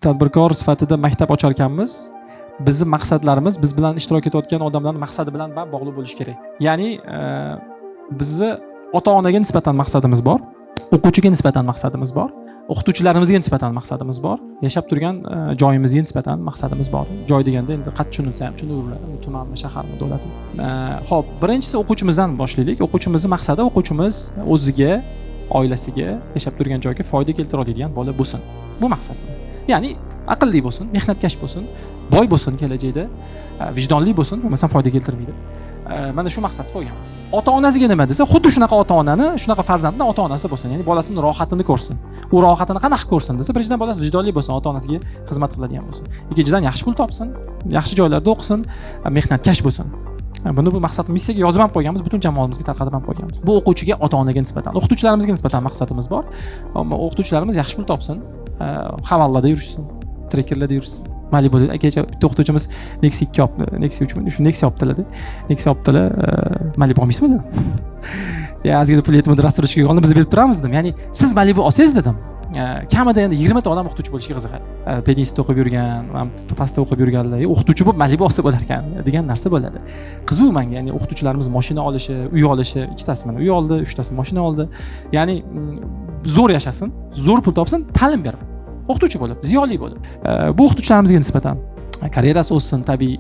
tadbirkor sifatida maktab ochar ekanmiz, bizni maqsadlarimiz biz bilan ishtirok etayotgan odamlarning maqsadi bilan bog'liq bo'lishi kerak. Ya'ni bizni ota-onaga nisbatan maqsadimiz bor, o'quvchiga nisbatan maqsadimiz bor, o'qituvchilarimizga nisbatan maqsadimiz bor, yashab turgan joyimizga nisbatan maqsadimiz bor. Joy deganda endi qat tushunilsa ham tushunilaveradi, tumanmi, shaharmi, davlatmi. Xo'p, birinchisi o'quvchimizdan boshlaylik. O'quvchimizning maqsadi o'quvchimiz o'ziga, oilasiga, yashab turgan joyga foyda keltira oladigan bola bo'lsin. Bu maqsad. Ya'ni aqlli bo'lsin, mehnatkash bo'lsin, boy bo'lsin kelajakda, vijdonli bo'lsin, bo'lmasam foyda keltirmaydi. Mana shu maqsadni qo'yganmiz. Ota-onasiga nima desa, xuddi shunaqa ota-onani, shunaqa farzandni ota-onasi bo'lsin, ya'ni bolasining rohatini ko'rsin. U rohatini qanaqa ko'rsin desa, birinchidan bolasi vijdonli bo'lsin, ota-onasiga xizmat qiladigan bo'lsin. Ikkinchidan yaxshi pul topsin, yaxshi joylarda o'qisin, mehnatkash bo'lsin. Buni bu maqsad missiyaga yozib ham qo'yganmiz, butun jamoamizga tarqatib ham qo'yganmiz. Bu o'quvchiga, ota-onaga nisbatan, o'qituvchilarimizga nisbatan maqsadimiz bor. O'qituvchilarimiz yaxshi pul topsin, havallada yurishsin, trekerlarda yurishsin. Malibuda kecha bitta o'qituvchimiz Nexia 2 olibdi, Nexia 3mi? Shu Nexia olibdilar-da. Nexia olibdilar, Malibu olmaysizmi dedim. Ya ozgina pul yetmadi, rastruchkaga oldim, biz berib turamiz dedim. Ya'ni siz Malibu olsangiz dedim, kamida endi 20 ta odam o'qituvchi bo'lishga qiziqadi. Pedinstda o'qib yurgan, pastda o'qib yurganlar, o'qituvchi bo'lib Malibu olsa bo'lar ekan degan narsa bo'ladi. Qiziq menga, ya'ni o'qituvchilarimiz mashina olishi, uy olishi, ikkitasi mana uy oldi, uchtasi mashina oldi. Ya'ni zo'r yashasin, zo'r pul topsin, ta'lim berib, o'qituvchi bo'lib, ziyoli bo'lib. Bu o'qituvchilarimizga nisbatan karyerasi o'ssin, tabiiy.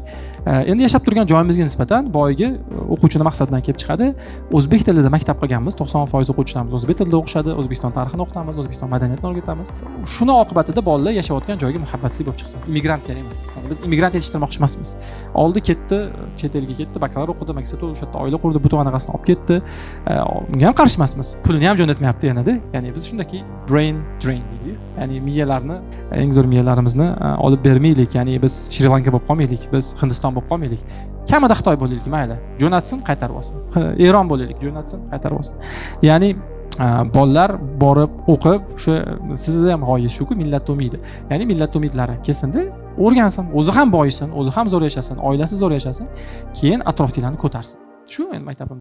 Endi yashab turgan joyimizga nisbatan boyagi o'quvchini maqsadidan kelib chiqadi. O'zbek tilida maktab qilganmiz, 90% o'quvchilarimiz o'zbek tilida o'qishadi, O'zbekiston tarixini o'qitamiz, O'zbekiston madaniyatini o'rgatamiz. Shuni oqibatida bolalar yashayotgan joyga muhabbatli bo'lib chiqsin. Immigrant kerak emas. Biz immigrant yetishtirmoqchi emasmiz. Oldi ketdi, chet elga ketdi, bakalavr o'qidi, magistratura o'sha yerda oila qurdi, butun anaqasini olib ketdi. Bunga ham qarshi emasmiz. Pulini ham jo'natmayapti yana-da. Ya'ni biz shundaki brain drain deydi. Ya'ni miyalarni, eng zo'r miyalarimizni olib bermaylik. Ya'ni biz Shri Lanka bo'lib qolmaylik, biz Hindiston bo'lib qolmaylik. Kamida Xitoy bo'laylik, mayli. Jo'natsin, qaytarib olsin. Eron bo'laylik, jo'natsin, qaytarib olsin. Ya'ni bolalar borib o'qib, o'sha sizda ham g'oya shuku, millat umidi. Ya'ni millat umidlari kelsin-da, o'rgansin, o'zi ham boyisin, o'zi ham zo'r yashasin, oilasi zo'r yashasin, keyin atrofdagilarni ko'tarsin. Shu endi maktabim.